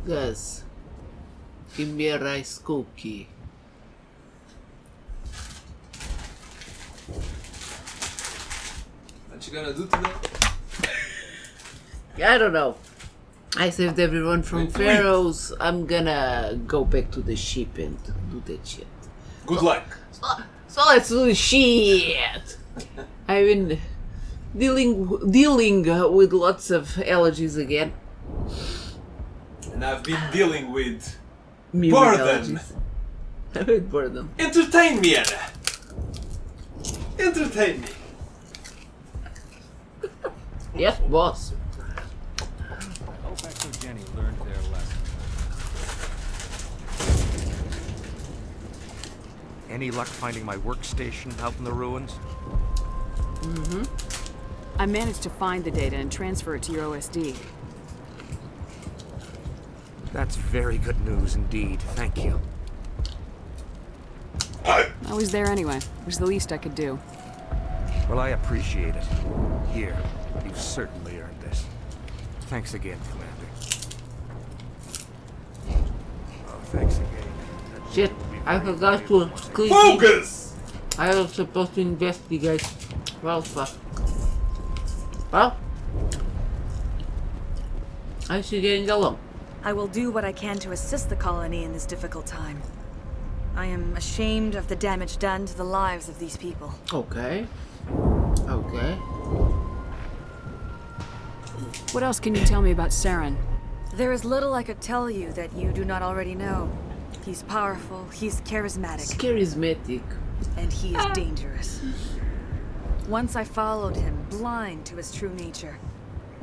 Gus, give me a rice cookie. What you gonna do today? I don't know. I saved everyone from Pharaohs. I'm gonna go back to the ship and do that shit. Good luck. So let's do the shit. I've been dealing with lots of allergies again. And I've been dealing with Music boredom. allergies. With boredom. Entertain me, Anna. Entertain me. Yes, boss. Opex and Jenny learned their lesson. Any luck finding my workstation out in the ruins? Mm-hmm. I managed to find the data and transfer it to your OSD. That's very good news indeed. Thank you. I was there anyway. It was the least I could do. Well, I appreciate it. Here, you've certainly earned this. Thanks again, Commander. Oh, thanks again. Shit, I forgot to click. Focus! I was supposed to investigate. Well, fuck. Well, how's she getting along? I will do what I can to assist the colony in this difficult time. I am ashamed of the damage done to the lives of these people. Okay. Okay. What else can you tell me about Saren? There is little I could tell you that you do not already know. He's powerful, he's charismatic, Charismatic. and he is dangerous. Once I followed him, blind to his true nature.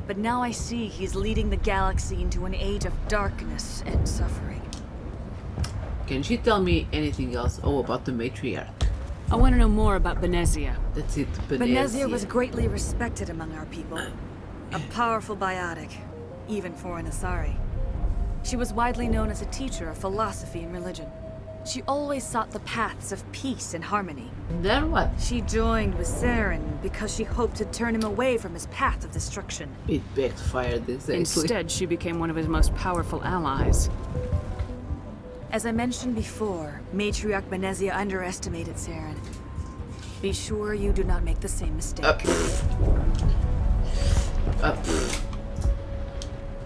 But now I see he's leading the galaxy into an age of darkness and suffering. Can she tell me anything else? Oh, about the matriarch. I want to know more about Benezia. That's it, Benezia was greatly respected among our people. A powerful biotic, even for an Asari. She was widely known as a teacher of philosophy and religion. She always sought the paths of peace and harmony. Then what? She joined with Saren because she hoped to turn him away from his path of destruction. It backfired exactly. Instead, she became one of his most powerful allies. As I mentioned before, Matriarch Benezia underestimated Saren. Be sure you do not make the same mistake.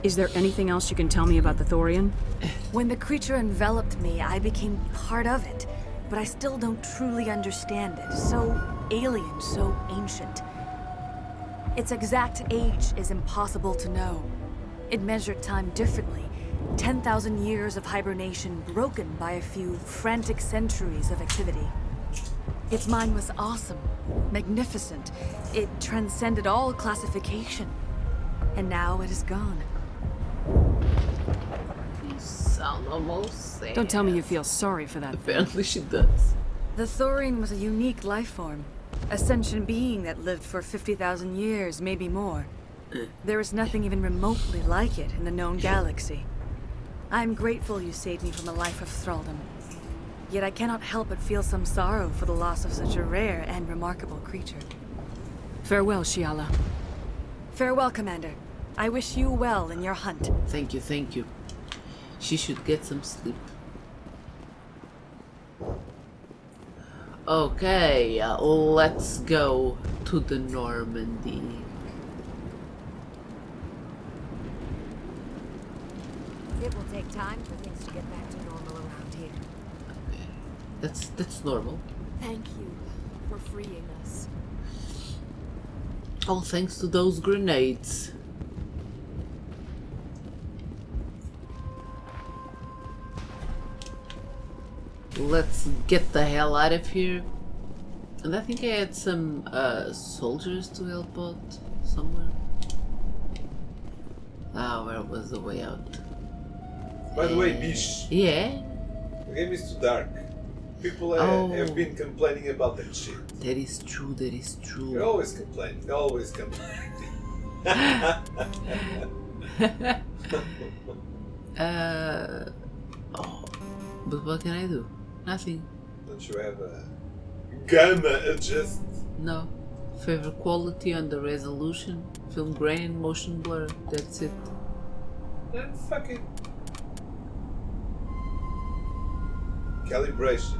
Is there anything else you can tell me about the Thorian? When the creature enveloped me, I became part of it, but I still don't truly understand it. So alien, so ancient. Its exact age is impossible to know. It measured time differently. 10,000 years of hibernation broken by a few frantic centuries of activity. Its mind was awesome, magnificent. It transcended all classification. And now it is gone. You sound almost sad. Don't tell me you feel sorry for that thing. Apparently she does. The Thorian was a unique life form. A sentient being that lived for 50,000 years, maybe more. There is nothing even remotely like it in the known galaxy. I'm grateful you saved me from a life of thraldom. Yet I cannot help but feel some sorrow for the loss of such a rare and remarkable creature. Farewell, Shiala. Farewell, Commander. I wish you well in your hunt. Thank you, thank you. She should get some sleep. Okay, let's go to the Normandy. It will take time for things to get back to normal around here. Okay. That's normal. Thank you for freeing us. All thanks to those grenades. Let's get the hell out of here. And I think I had some soldiers to help out somewhere. Ah, where was the way out? By the way, Bish, Yeah, the game is too dark. People have been complaining about that shit. that is true, that is They're true. always complaining. They're always complaining. Oh, but what can I do? Nothing. Don't you have a gamma adjust? No. Favor quality on the resolution. Film grain and motion blur. That's it. Then fuck it. Calibration.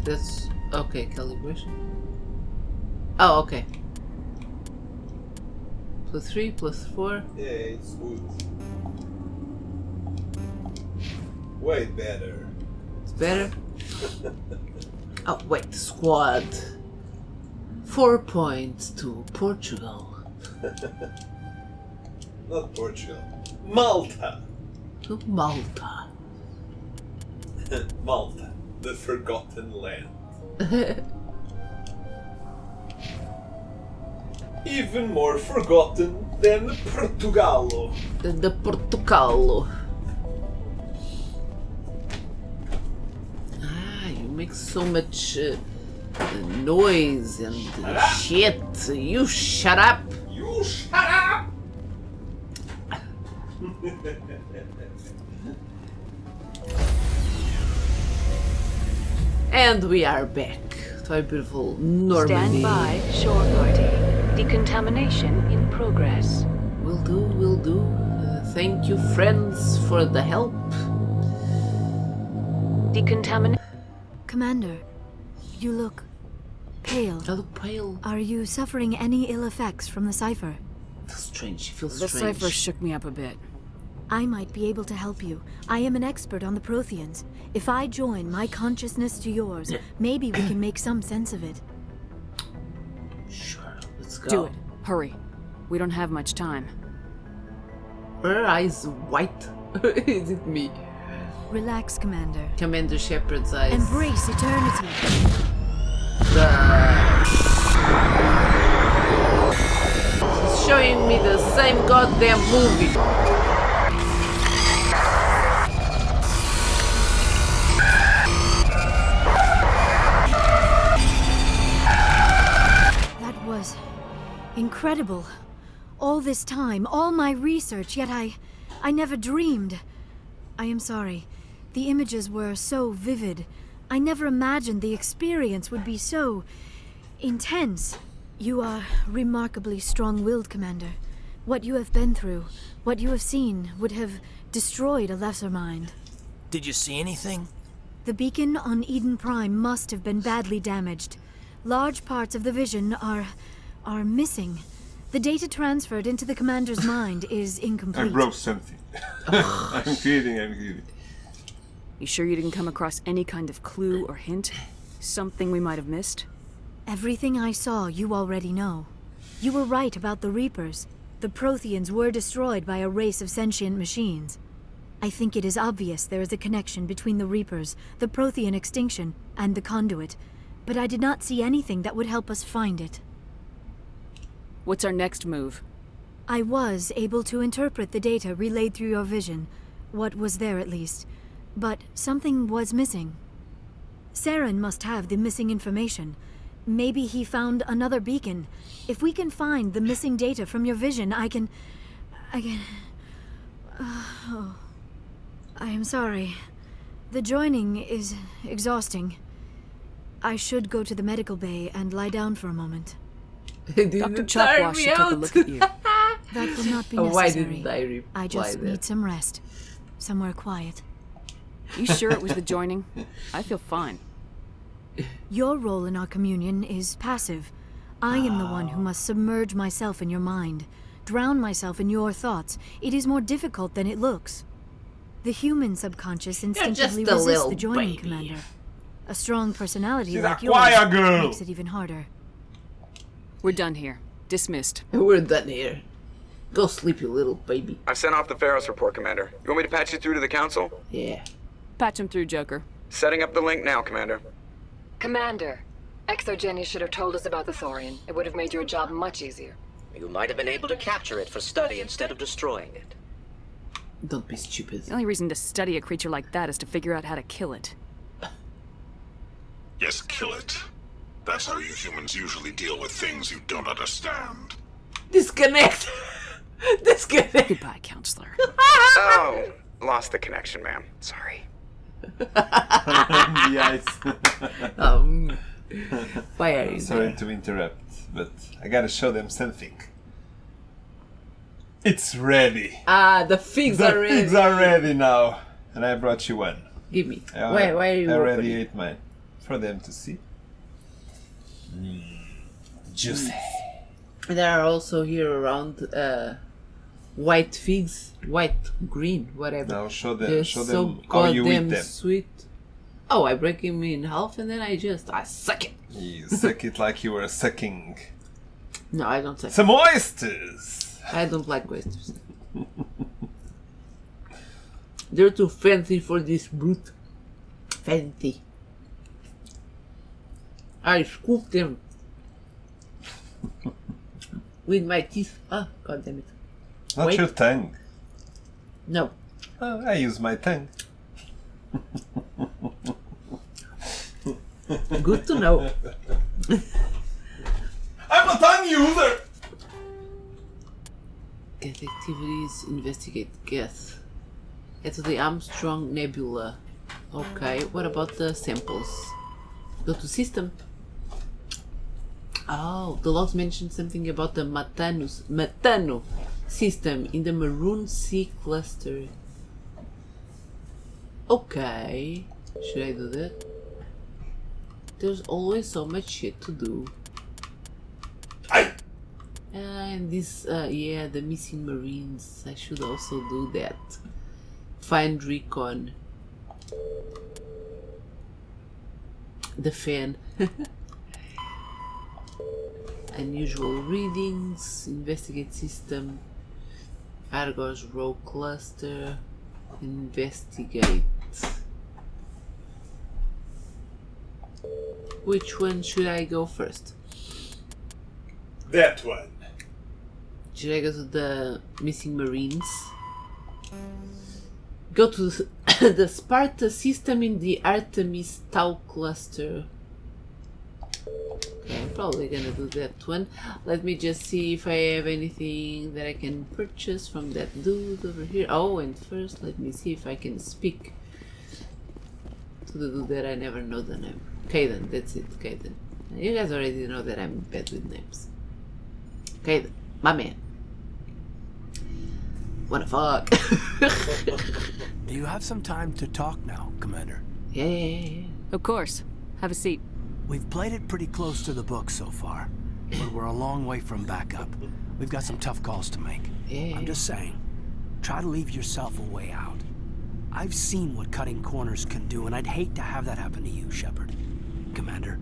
That's okay. Calibration. Oh, okay. +3, +4. Yeah, it's good. Way better. It's better. Oh wait, squad. 4 points to Portugal. Not Portugal. Malta. To Malta. Malta. The forgotten land. Even more forgotten than Portugal. The Portugal. Ah, you make so much noise and shit. You shut up. You shut up! And we are back to our beautiful Normandy. Stand by, shore party. Decontamination in progress. Will do, will do. Thank you, friends, for the help. Decontamination. Commander, you look pale. I look pale. Are you suffering any ill effects from the cipher? Feels strange. She feels The strange. cipher shook me up a bit. I might be able to help you. I am an expert on the Protheans. If I join my consciousness to yours, maybe we can make some sense of it. Sure, let's go. Do it. Hurry. We don't have much time. Her eyes white. Is it me? Relax, Commander. Commander Shepard's eyes. Embrace eternity. She's showing me the same goddamn movie. That was incredible. All this time, all my research, yet I never dreamed. I am sorry. The images were so vivid. I never imagined the experience would be so intense. You are remarkably strong-willed, Commander. What you have been through, what you have seen, would have destroyed a lesser mind. Did you see anything? The beacon on Eden Prime must have been badly damaged. Large parts of the vision are missing. The data transferred into the commander's mind is incomplete. I broke something. I'm kidding. You sure you didn't come across any kind of clue or hint? Something we might have missed? Everything I saw, you already know. You were right about the Reapers. The Protheans were destroyed by a race of sentient machines. I think it is obvious there is a connection between the Reapers, the Prothean extinction, and the Conduit, but I did not see anything that would help us find it. What's our next move? I was able to interpret the data relayed through your vision, what was there at least, but something was missing. Saren must have the missing information. Maybe he found another beacon. If we can find the missing data from your vision, I can... Oh. I am sorry. The joining is exhausting. I should go to the medical bay and lie down for a moment. Dr. Chopwash should take a look at you. That will not be necessary. Why didn't I reply I just that? need some rest. Somewhere quiet. You sure it was the joining? I feel fine. Your role in our communion is passive. I am the one who must submerge myself in your mind, drown myself in your thoughts. It is more difficult than it looks. The human subconscious instinctively just a resists little the joining, baby. Commander. A strong personality She's like a quiet yours girl. makes it even harder. We're done here. Dismissed. We're done here. Go sleep, you little baby. I've sent off the Pharaoh's report, Commander. You want me to patch you through to the Council? Yeah. Patch him through, Joker. Setting up the link now, Commander. Commander, Exogeny should have told us about the Thorian. It would have made your job much easier. You might have been able to capture it for study instead of destroying it. Don't be stupid. The only reason to study a creature like that is to figure out how to kill it. Yes, kill it. That's how you humans usually deal with things you don't understand. Disconnect! Disconnect! Goodbye, counselor. Oh, lost the connection, ma'am. Sorry. The eyes. Why are you Sorry there? to interrupt, but I gotta show them something. It's ready. Ah, the figs are The ready. figs are ready now, and I brought you one. Give me. Why are you I already opening? ate mine. For them to see. Juicy. There are also here around white figs, white, green, whatever. Now show them, They're show so them how you eat goddamn them. sweet. Oh, I break him in half and then I suck it. You suck it like you were sucking No, I don't suck some oysters. I don't like oysters. They're too fancy for this brute. Fancy. I scooped them with my teeth. Ah, god damn it. Not Wait. your tongue. No. Oh, I use my tongue. Good to know. I'm a tongue user! Get activities, investigate, guess. Get to the Armstrong Nebula. Okay, what about the samples? Go to system. Oh, the logs mentioned something about the Matano system in the Maroon Sea cluster. Okay, should I do that? There's always so much shit to do. And this, yeah, the missing Marines. I should also do that. Find recon. The fan. Unusual readings. Investigate system. Argos row cluster. Investigate. Which one should I go first? That one. Should I go to the missing Marines? Go to the Sparta system in the Artemis Tau cluster. Okay, I'm probably gonna do that one. Let me just see if I have anything that I can purchase from that dude over here. Oh, and first let me see if I can speak to the dude that I never know the name. Caden, that's it, Caden. You guys already know that I'm bad with names. Caden, my man. What the fuck? Do you have some time to talk now, Commander? Yeah. Of course. Have a seat. We've played it pretty close to the book so far, but we're a long way from backup. We've got some tough calls to make. Yeah. I'm just saying, try to leave yourself a way out. I've seen what cutting corners can do, and I'd hate to have that happen to you, Shepard. Commander.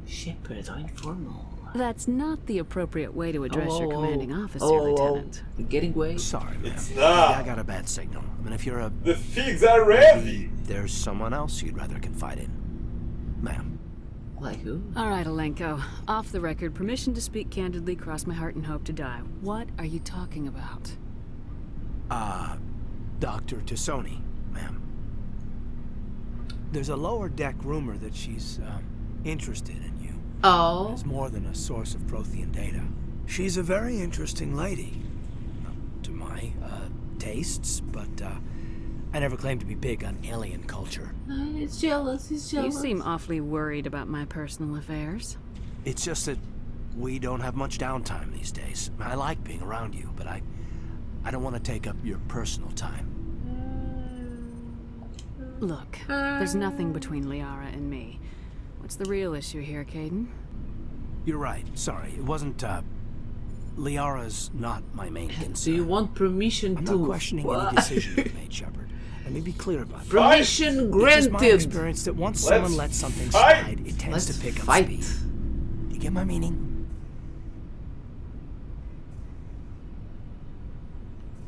Shepard, how informal. That's not the appropriate way to address your commanding officer, Oh, Lieutenant. Getting way? Sorry, man. It's Maybe not. I got a bad signal. I mean, if you're a... The figs are ready. There's someone else you'd rather confide in. Ma'am. Like who? All right, Alenko. Off the record, permission to speak candidly, cross my heart and hope to die. What are you talking about? Dr. Tassoni, ma'am. There's a lower deck rumor that she's, interested in you. Oh. As more than a source of Prothean data. She's a very interesting lady. To my, tastes, but, I never claimed to be big on alien culture. He's jealous, he's jealous. You seem awfully worried about my personal affairs. It's just that we don't have much downtime these days. I like being around you, but I don't want to take up your personal time. Look, there's nothing between Liara and me. What's the real issue here, Caden? You're right. Sorry. It wasn't, Liara's not my main concern. Do you want permission I'm to... not questioning any decision you've made, Shepard. Let me be clear about that. Permission It's just my granted. experience that once someone lets something fight. slide, it tends Let's to pick fight. up speed. Do you get my meaning?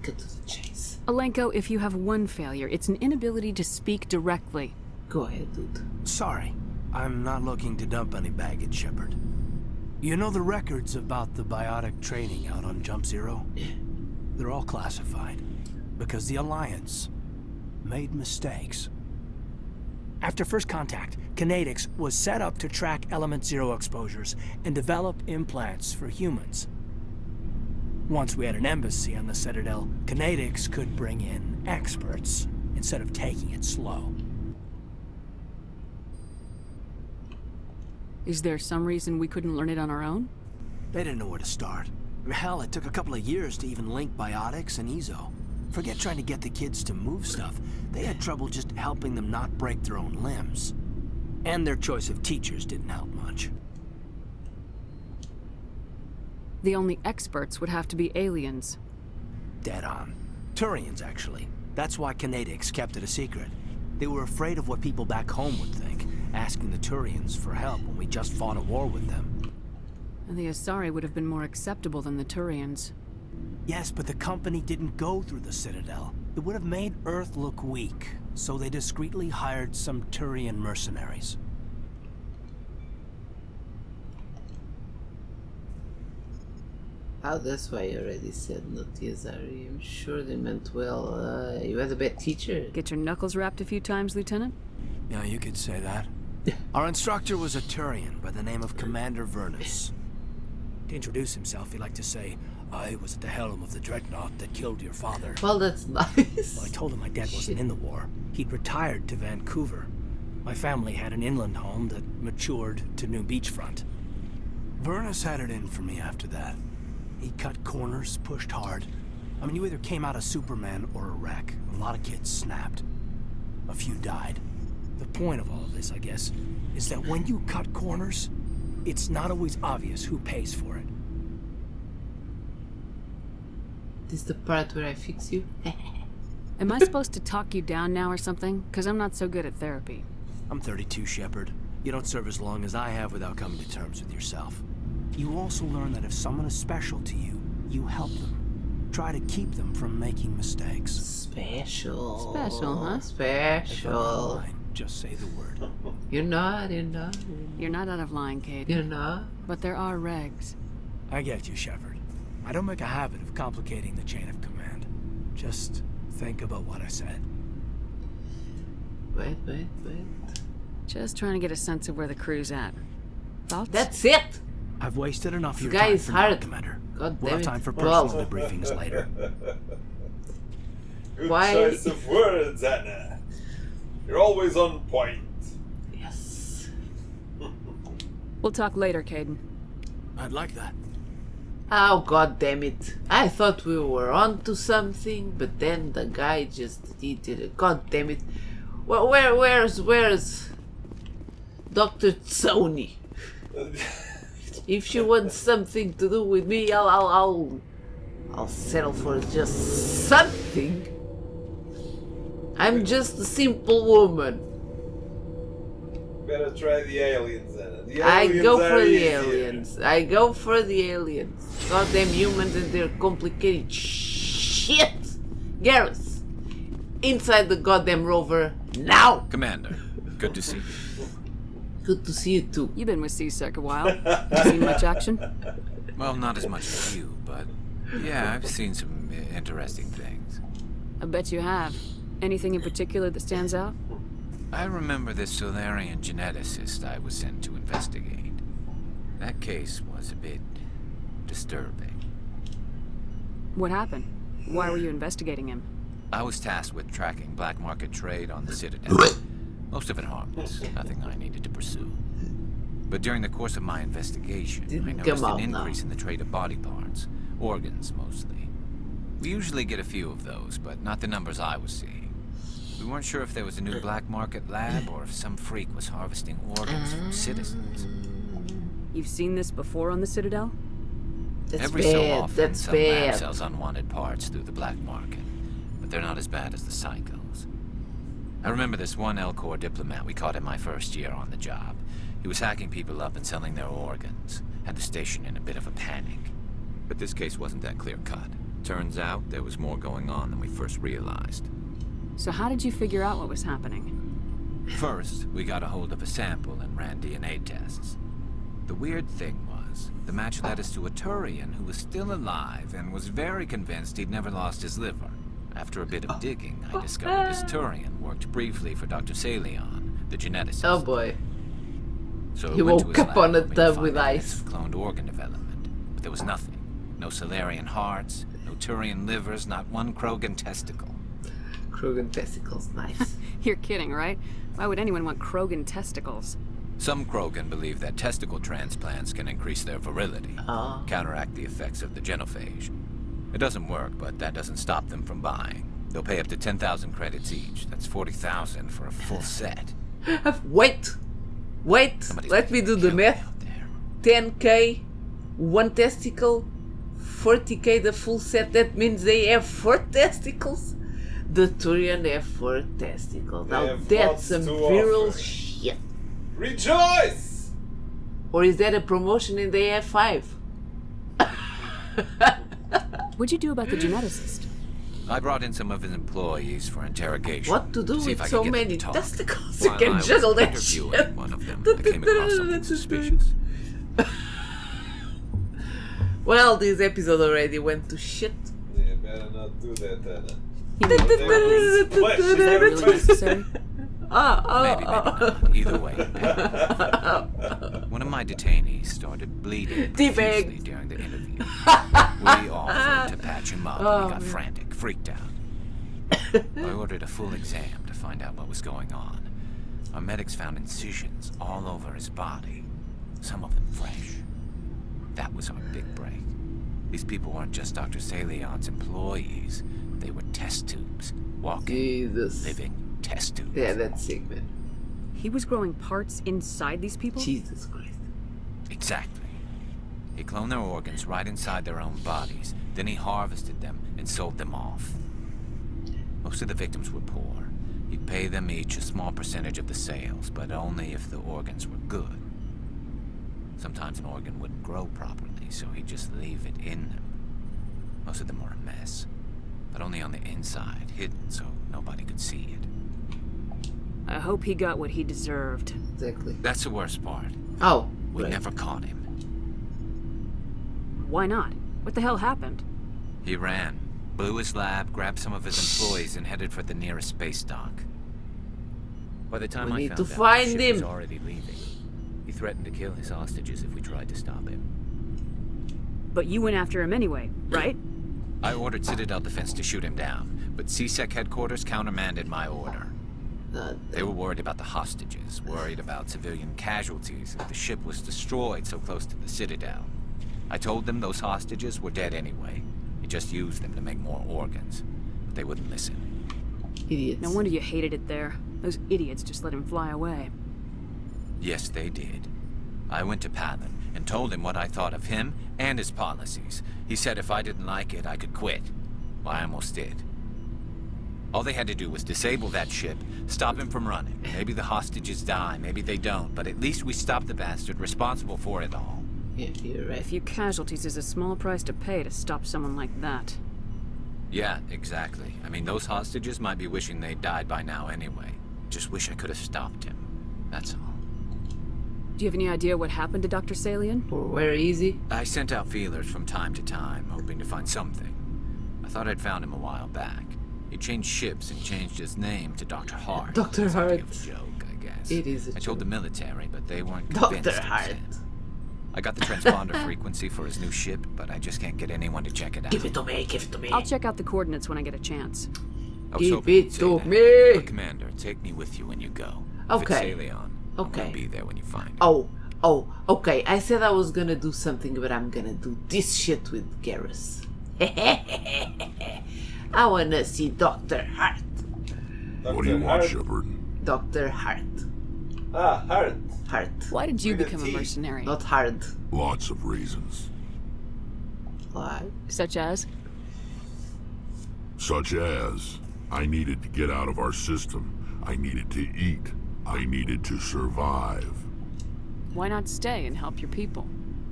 Get to the chase. Alenko, if you have one failure, it's an inability to speak directly. Go ahead, dude. Sorry. I'm not looking to dump any baggage, Shepard. You know the records about the biotic training out on Jump Zero? They're all classified. Because the Alliance made mistakes. After first contact, Kinetics was set up to track Element Zero exposures and develop implants for humans. Once we had an embassy on the Citadel, Kinetics could bring in experts instead of taking it slow. Is there some reason we couldn't learn it on our own? They didn't know where to start. Hell, it took a couple of years to even link biotics and EZO. Forget trying to get the kids to move stuff. They had trouble just helping them not break their own limbs. And their choice of teachers didn't help much. The only experts would have to be aliens. Dead on. Turians, actually. That's why Canadics kept it a secret. They were afraid of what people back home would think, asking the Turians for help when we just fought a war with them. And the Asari would have been more acceptable than the Turians. Yes, but the company didn't go through the Citadel. It would have made Earth look weak, so they discreetly hired some Turian mercenaries. Oh, that's why you already said not the Asari. I'm sure they meant well. You had a bad teacher. Get your knuckles rapped a few times, Lieutenant? Yeah, you could say that. Our instructor was a Turian by the name of Commander Vernus. To introduce himself, he liked to say, "I was at the helm of the dreadnought that killed your father." Well, that's nice. Well, I told him my dad wasn't in the war. He'd retired to Vancouver. My family had an inland home that matured to New Beachfront. Vernus had it in for me after that. He cut corners, pushed hard. I mean, you either came out a Superman or a wreck. A lot of kids snapped. A few died. The point of all of this, I guess, is that when you cut corners, it's not always obvious who pays for it. This is the part where I fix you. Am I supposed to talk you down now or something? Because I'm not so good at therapy. I'm 32, Shepard. You don't serve as long as I have without coming to terms with yourself. You also learn that if someone is special to you, you help them. Try to keep them from making mistakes. Special. Special, huh? Special. Just say the word. You're not. You're not out of line, Cade. You're not. But there are regs. I get you, Shepard. I don't make a habit of complicating the chain of command. Just think about what I said. Wait. Just trying to get a sense of where the crew's at. Thoughts? That's it! I've wasted enough of your guy time is for hard. now, Commander. God We'll damn have time it. for Well. personal debriefings later. Good Why- choice of words, Anna. You're always on point. Yes. We'll talk later, Caden. I'd like that. Oh, god damn it. I thought we were onto something, but then the guy just, he did it. God damn it. Well, where's Dr. Sony? If she wants something to do with me, I'll settle for just something. I'm just a simple woman. Better try the aliens, Anna. The I aliens go are for the easier. aliens. I go for the aliens. Goddamn humans and their complicated shit. Garrus, inside the goddamn rover now. Commander, good to see you. Good to see you too. You've been with CSEC a while. You seen much action? Well, not as much as you, but yeah, I've seen some interesting things. I bet you have. Anything in particular that stands out? I remember this Solarian geneticist I was sent to investigate. That case was a bit disturbing. What happened? Why were you investigating him? I was tasked with tracking black market trade on the Citadel. Most of it harmless, nothing I needed to pursue. But during the course of my investigation, I noticed an increase in the trade of body parts, organs mostly. We usually get a few of those, but not the numbers I was seeing. We weren't sure if there was a new black market lab or if some freak was harvesting organs from citizens. You've seen this before on the Citadel? Every so often, some lab sells unwanted parts through the black market, but they're not as bad as the cycles. I remember this one L-Corps diplomat we caught in my first year on the job. He was hacking people up and selling their organs. Had the station in a bit of a panic. But this case wasn't that clear-cut. Turns out there was more going on than we first realized. So how did you figure out what was happening? First, we got a hold of a sample and ran DNA tests. The weird thing was, the match led us to a Turian who was still alive and was very convinced he'd never lost his liver. After a bit of digging, I discovered this Turian worked briefly for Dr. Salion, the geneticist. Oh boy. So he woke up on a tub with ice. Cloned organ development, but there was nothing. No Solarian hearts, no Turian livers, not one Krogan testicle. Krogan testicles, nice. You're kidding, right? Why would anyone want Krogan testicles? Some Krogan believe that testicle transplants can increase their virility, counteract the effects of the genophage. It doesn't work, but that doesn't stop them from buying. They'll pay up to 10,000 credits each. That's 40,000 for a full set. Wait! Let me do the math. 10k, 1 testicle, 40k the full set. That means they have 4 testicles. The Turian have 4 testicles. Now that's some virile shit. Rejoice! Or is that a promotion and they have 5? What'd you do about the geneticist? I brought in some of his employees for interrogation. What to do with so many testicles? You While can I juggle was that interviewing shit. one of them, I came across something suspicious. Well, this episode already went to shit. Yeah, better not do that, Anna. Really necessary? Maybe not. Either way. One of my detainees started bleeding profusely during the interview. We offered to patch him up, and he got frantic, freaked out. I ordered a full exam to find out what was going on. Our medics found incisions all over his body, some of them fresh. That was our big break. These people weren't just Dr. Salion's employees. They were test tubes. Walking, living test tubes. Yeah, that's sick, man. He was growing parts inside these people? Jesus Christ. Exactly. He cloned their organs right inside their own bodies. Then he harvested them and sold them off. Most of the victims were poor. He'd pay them each a small percentage of the sales, but only if the organs were good. Sometimes an organ wouldn't grow properly, so he'd just leave it in them. Most of them were a mess, but only on the inside, hidden so nobody could see it. I hope he got what he deserved. Exactly. That's the worst part. Oh. We never caught him. Why not? What the hell happened? He ran, blew his lab, grabbed some of his employees, and headed for the nearest space dock. By the time I found out, the ship was already leaving. He threatened to kill his hostages if we tried to stop him. But you went after him anyway, right? I ordered Citadel Defense to shoot him down, but CSEC headquarters countermanded my order. They were worried about the hostages, worried about civilian casualties if the ship was destroyed so close to the Citadel. I told them those hostages were dead anyway. He just used them to make more organs, but they wouldn't listen. Idiots. No wonder you hated it there. Those idiots just let him fly away. Yes, they did. I went to Palin and told him what I thought of him and his policies. He said if I didn't like it, I could quit. Well, I almost did. All they had to do was disable that ship, stop him from running. Maybe the hostages die, maybe they don't, but at least we stopped the bastard responsible for it all. Yeah, you're right. A few casualties is a small price to pay to stop someone like that. Yeah, exactly. I mean, those hostages might be wishing they'd died by now anyway. Just wish I could have stopped him. That's all. Do you have any idea what happened to Dr. Salion? Or where is he? I sent out feelers from time to time, hoping to find something. I thought I'd found him a while back. He changed ships and changed his name to Dr. Hart. Dr. Hart. It's a joke, I guess. It is a joke. I told the military, but they weren't convinced. Dr. Hart. I got the transponder frequency for his new ship, but I just can't get anyone to check it out. Give it to me, give it to me. I'll check out the coordinates when I get a chance. Give it to me. But Commander, take me with you when you go. Okay. If it's Salion, okay. I'll be there when you find it. Oh, okay. I said I was gonna do something, but I'm gonna do this shit with Garrus. I wanna see Dr. Hart. What do you want, Shepard? Dr. Hart. Ah, Hart. Hart. Why did you become a mercenary? Not hard. Lots of reasons. Why? Such as? Such as, I needed to get out of our system. I needed to eat. I needed to survive. Why not stay and help your people?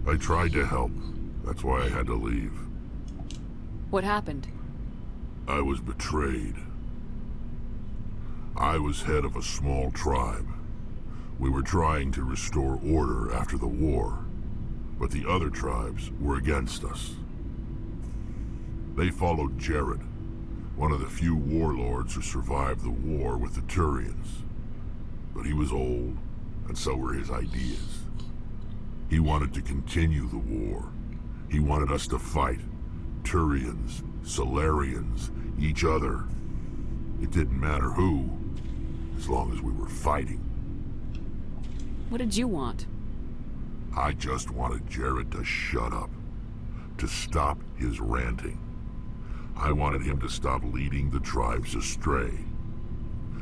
I tried to help. That's why I had to leave. What happened? I was betrayed. I was head of a small tribe. We were trying to restore order after the war, but the other tribes were against us. They followed Jared, one of the few warlords who survived the war with the Turians. But he was old, and so were his ideas. He wanted to continue the war. He wanted us to fight. Turians, Solarians, each other. It didn't matter who, as long as we were fighting. What did you want? I just wanted Jared to shut up. To stop his ranting. I wanted him to stop leading the tribes astray.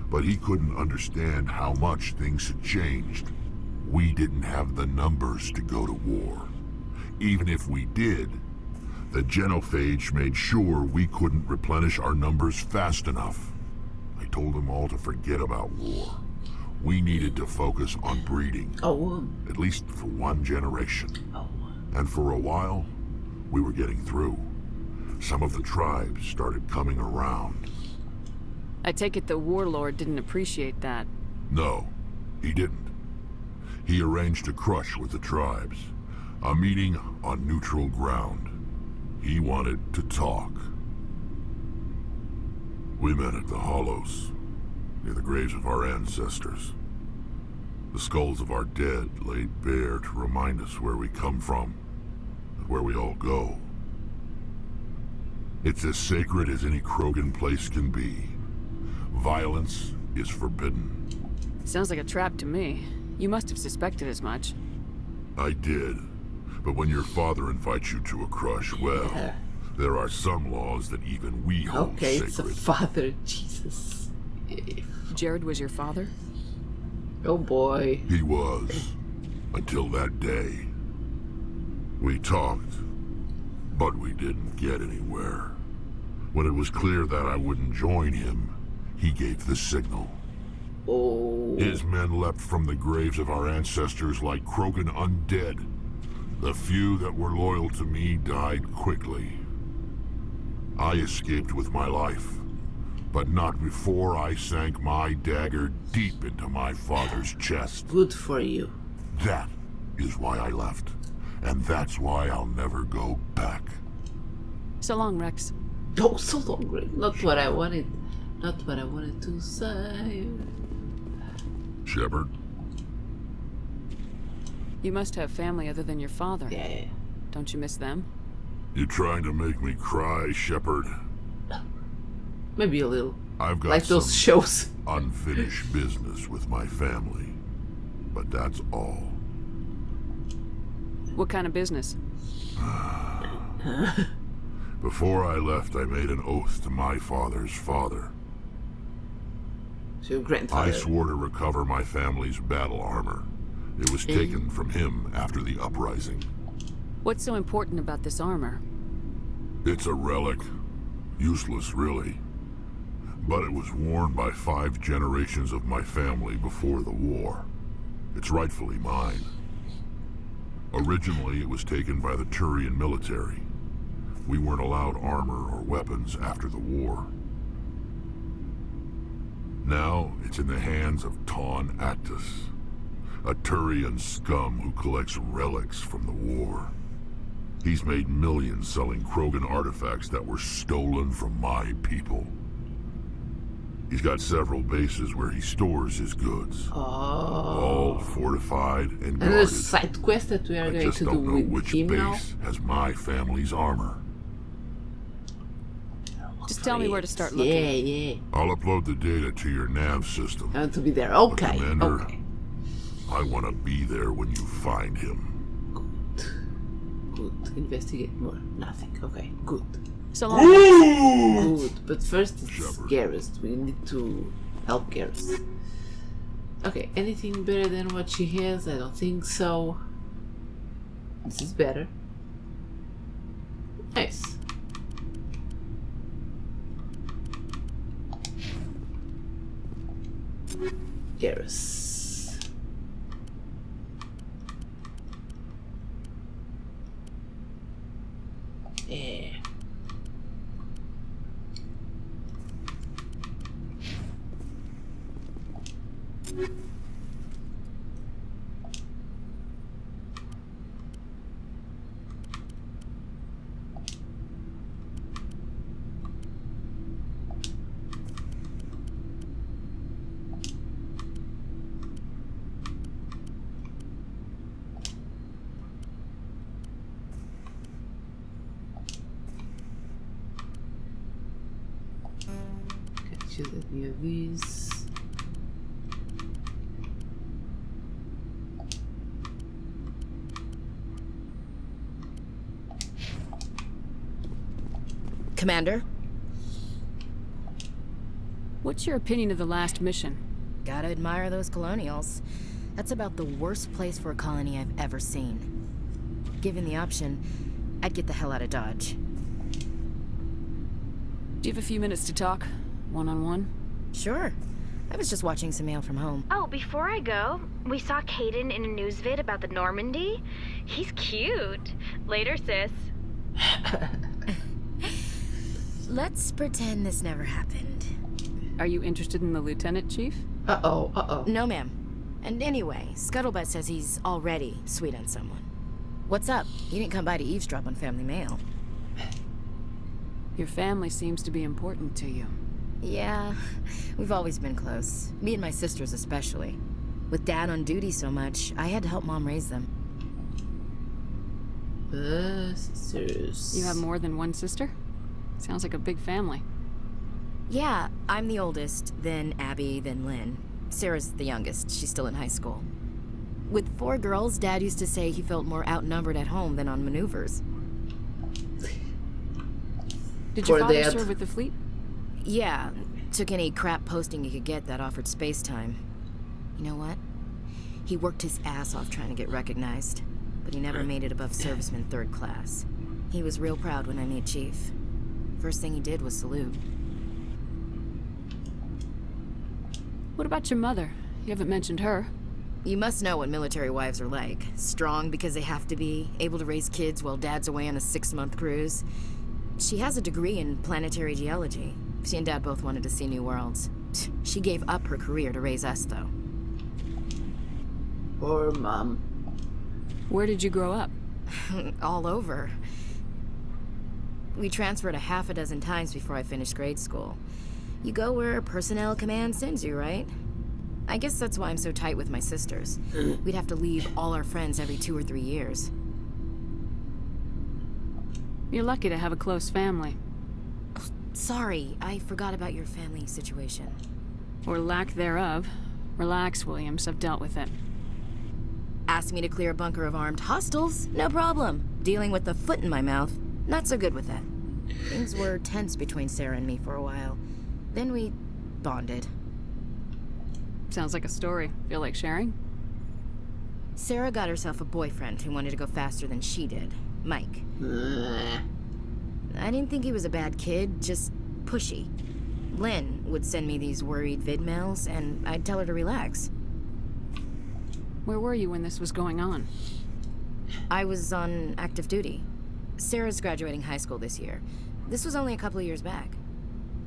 But he couldn't understand how much things had changed. We didn't have the numbers to go to war. Even if we did, the genophage made sure we couldn't replenish our numbers fast enough. I told them all to forget about war. We needed to focus on breeding. At least for one generation. And for a while, we were getting through. Some of the tribes started coming around. I take it the warlord didn't appreciate that. No, he didn't. He arranged a crush with the tribes. A meeting on neutral ground. He wanted to talk. We met at the Hollows, near the graves of our ancestors. The skulls of our dead laid bare to remind us where we come from, and where we all go. It's as sacred as any Krogan place can be. Violence is forbidden. Sounds like a trap to me. You must have suspected as much. I did. But when your father invites you to a crush, well, there are some laws that even we hold sacred. Okay, it's a father, Jesus. Jared was your father? Oh boy. He was. Until that day. We talked, but we didn't get anywhere. When it was clear that I wouldn't join him, he gave the signal. Oh. His men leapt from the graves of our ancestors like Krogan undead. The few that were loyal to me died quickly. I escaped with my life, but not before I sank my dagger deep into my father's chest. Good for you. That is why I left, and that's why I'll never go back. So long, Wrex. Oh, so long, Wrex. Not what I wanted. Not what I wanted to say. Shepard? You must have family other than your father. Yeah. Don't you miss them? You trying to make me cry, Shepard? Maybe a little. I've got like those shows. Unfinished business with my family, but that's all. What kind of business? Before I left, I made an oath to my father's father. So your grandfather. I swore to recover my family's battle armor. It was taken from him after the uprising. What's so important about this armor? It's a relic. Useless, really. But it was worn by 5 generations of my family before the war. It's rightfully mine. Originally, it was taken by the Turian military. We weren't allowed armor or weapons after the war. Now, it's in the hands of Taun Actus, a Turian scum who collects relics from the war. He's made millions selling Krogan artifacts that were stolen from my people. He's got several bases where he stores his goods. All fortified and guarded. And a side quest that we are going to do with him now. I just don't know which base has my family's armor. Just tell me where to start looking. Yeah. I'll upload the data to your nav system. I want to be there. Okay. But Commander, okay. I want to be there when you find him. Good. Investigate more. Nothing. Okay. Good. So long. Good. But first it's Garrus. We need to help Garrus. Okay. Anything better than what she has? I don't think so. This is better. Nice. Garrus. Yeah. Let me have these. Commander, What's your opinion of the last mission? Gotta admire those colonials. That's about the worst place for a colony I've ever seen. Given the option, I'd get the hell out of Dodge. Do you have a few minutes to talk? One-on-one? Sure. I was just watching some mail from home. Oh, before I go, we saw Caden in a news vid about the Normandy. He's cute. Later, sis. Let's pretend this never happened. Are you interested in the lieutenant, Chief? No, ma'am. And anyway, Scuttlebutt says he's already sweet on someone. What's up? You didn't come by to eavesdrop on family mail. Your family seems to be important to you. Yeah, we've always been close. Me and my sisters especially. With Dad on duty so much, I had to help Mom raise them. Sisters. You have more than one sister? Sounds like a big family. Yeah, I'm the oldest, then Abby, then Lynn. Sarah's the youngest. She's still in high school. With 4 girls, Dad used to say he felt more outnumbered at home than on maneuvers. Did your father serve with the fleet? Yeah, took any crap posting he could get that offered space time. You know what? He worked his ass off trying to get recognized, but he never made it above serviceman 3rd class. He was real proud when I made Chief. First thing he did was salute. What about your mother? You haven't mentioned her. You must know what military wives are like. Strong because they have to be, able to raise kids while Dad's away on a 6-month cruise. She has a degree in planetary geology. She and Dad both wanted to see new worlds. She gave up her career to raise us, though. Poor Mom. Where did you grow up? All over. We transferred a half a dozen times before I finished grade school. You go where personnel command sends you, right? I guess that's why I'm so tight with my sisters. We'd have to leave all our friends every 2 or 3 years. You're lucky to have a close family. Sorry, I forgot about your family situation. Or lack thereof. Relax, Williams. I've dealt with it. Asked me to clear a bunker of armed hostiles? No problem. Dealing with the foot in my mouth? Not so good with that. Things were tense between Sarah and me for a while. Then we bonded. Sounds like a story. Feel like sharing? Sarah got herself a boyfriend who wanted to go faster than she did. Mike. I didn't think he was a bad kid, just pushy. Lynn would send me these worried vid mails, and I'd tell her to relax. Where were you when this was going on? I was on active duty. Sarah's graduating high school this year. This was only a couple of years back.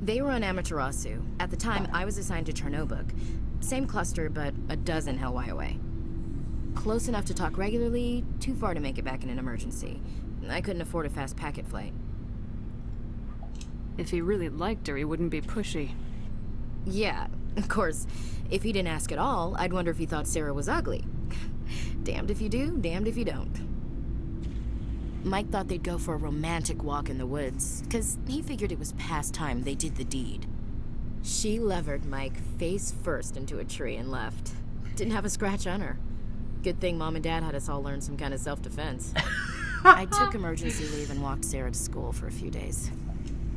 They were on Amaterasu. At the time, I was assigned to Chernobog. Same cluster, but a dozen Hellwire away. Close enough to talk regularly, too far to make it back in an emergency. I couldn't afford a fast packet flight. If he really liked her, he wouldn't be pushy. Yeah, of course. If he didn't ask at all, I'd wonder if he thought Sarah was ugly. Damned if you do, damned if you don't. Mike thought they'd go for a romantic walk in the woods, because he figured it was past time they did the deed. She levered Mike face first into a tree and left. Didn't have a scratch on her. Good thing Mom and Dad had us all learn some kind of self-defense. I took emergency leave and walked Sarah to school for a few days.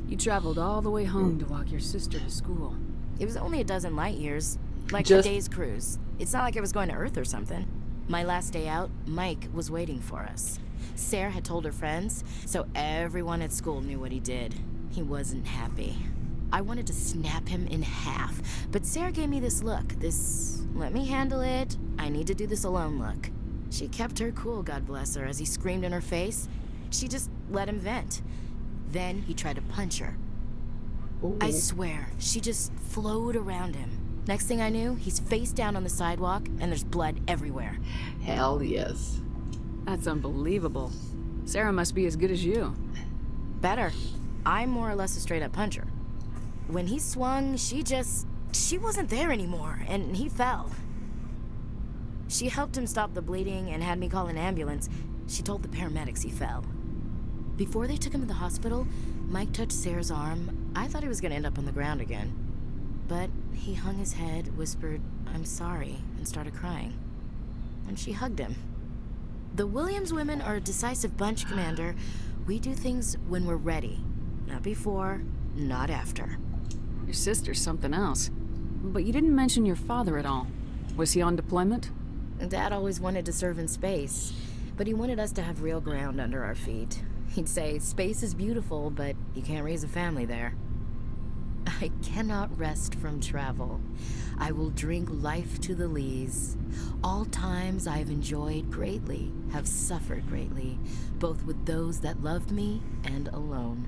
You traveled all the way home to walk your sister to school. It was only a dozen light years, like a day's cruise. It's not like I was going to Earth or something. My last day out, Mike was waiting for us. Sarah had told her friends, so everyone at school knew what he did. He wasn't happy. I wanted to snap him in half, but Sarah gave me this look, this let me handle it, I need to do this alone look. She kept her cool, God bless her, as he screamed in her face. She just let him vent. Then he tried to punch her. Ooh. I swear, she just flowed around him. Next thing I knew, he's face down on the sidewalk, and there's blood everywhere. Hell yes. That's unbelievable. Sarah must be as good as you. Better. I'm more or less a straight-up puncher. When he swung, she wasn't there anymore, and he fell. She helped him stop the bleeding and had me call an ambulance. She told the paramedics he fell. Before they took him to the hospital, Mike touched Sarah's arm. I thought he was gonna end up on the ground again. But he hung his head, whispered, "I'm sorry," and started crying. And she hugged him. The Williams women are a decisive bunch, Commander. We do things when we're ready. Not before, not after. Your sister's something else. But you didn't mention your father at all. Was he on deployment? Dad always wanted to serve in space, but he wanted us to have real ground under our feet. He'd say, space is beautiful, but you can't raise a family there. I cannot rest from travel. I will drink life to the lees. All times I've enjoyed greatly, have suffered greatly, both with those that loved me and alone.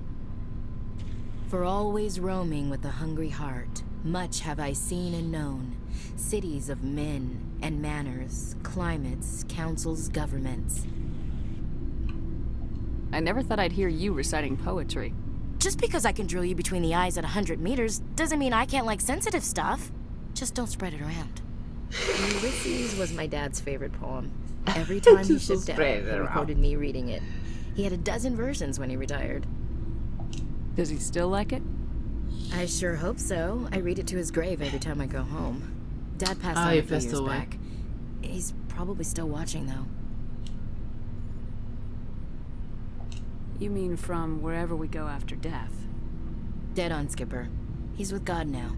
For always roaming with a hungry heart, much have I seen and known. Cities of men and manners, climates, councils, governments. I never thought I'd hear you reciting poetry. Just because I can drill you between the eyes at 100 meters doesn't mean I can't like sensitive stuff. Just don't spread it around. Ulysses was my dad's favorite poem. Every time he shipped out, he recorded me reading it. He had a dozen versions when he retired. Does he still like it? I sure hope so. I read it to his grave every time I go home. Dad passed on a few years back. He's probably still watching, though. You mean from wherever we go after death? Dead on, Skipper. He's with God now.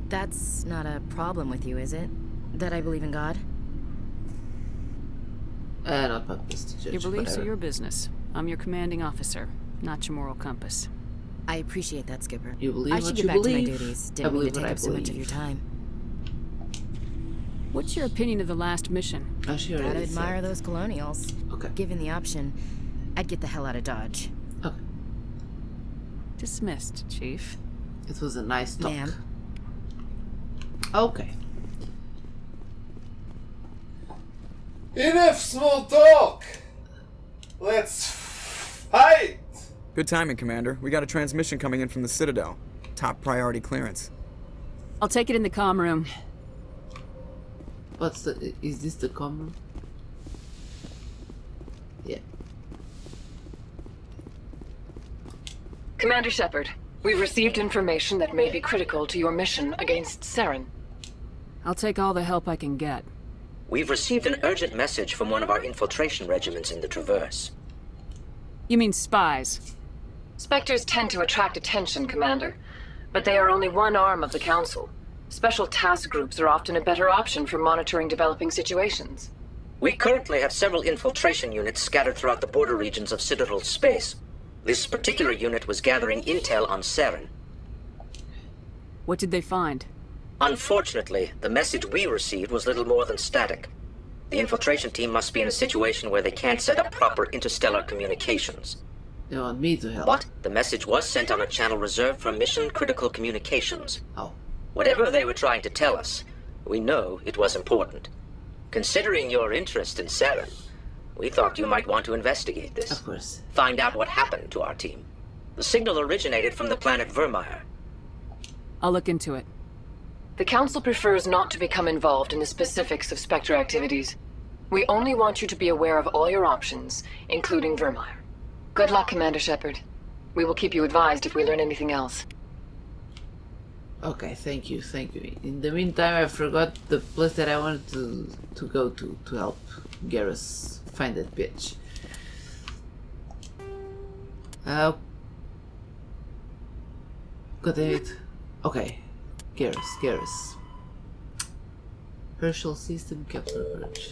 That's not a problem with you, is it? That I believe in God? Not purpose to judge. Your beliefs are your business. I'm your commanding officer, not your moral compass. I appreciate that, Skipper. You believe I should what get you back believe. to my duties. Didn't mean to take up so much of your time. What's your opinion of the last mission? Gotta admire those colonials. Okay. Given the option, I'd get the hell out of Dodge. Okay. Dismissed, Chief. It was a nice talk. Ma'am. Okay. Enough small talk! Let's fight! Good timing, Commander. We got a transmission coming in from the Citadel. Top priority clearance. I'll take it in the comm room. What's the... Is this the comm room? Yeah. Commander Shepard, we've received information that may be critical to your mission against Saren. I'll take all the help I can get. We've received an urgent message from one of our infiltration regiments in the Traverse. You mean spies? Spectres tend to attract attention, Commander, but they are only one arm of the Council. Special task groups are often a better option for monitoring developing situations. We currently have several infiltration units scattered throughout the border regions of Citadel space. This particular unit was gathering intel on Saren. What did they find? Unfortunately, the message we received was little more than static. The infiltration team must be in a situation where they can't set up proper interstellar communications. They want me to help. But the message was sent on a channel reserved for mission-critical communications. Oh. Whatever they were trying to tell us, we know it was important. Considering your interest in Saren, we thought you might want to investigate this. Of course. Find out what happened to our team. The signal originated from the planet Vermeer. I'll look into it. The Council prefers not to become involved in the specifics of Spectre activities. We only want you to be aware of all your options, including Vermeer. Good luck, Commander Shepard. We will keep you advised if we learn anything else. Okay, thank you, thank you. In the meantime, I forgot the place that I wanted to go to help Garrus find that bitch. God damn it. Okay, Garrus. Herschel system, Kepler approach.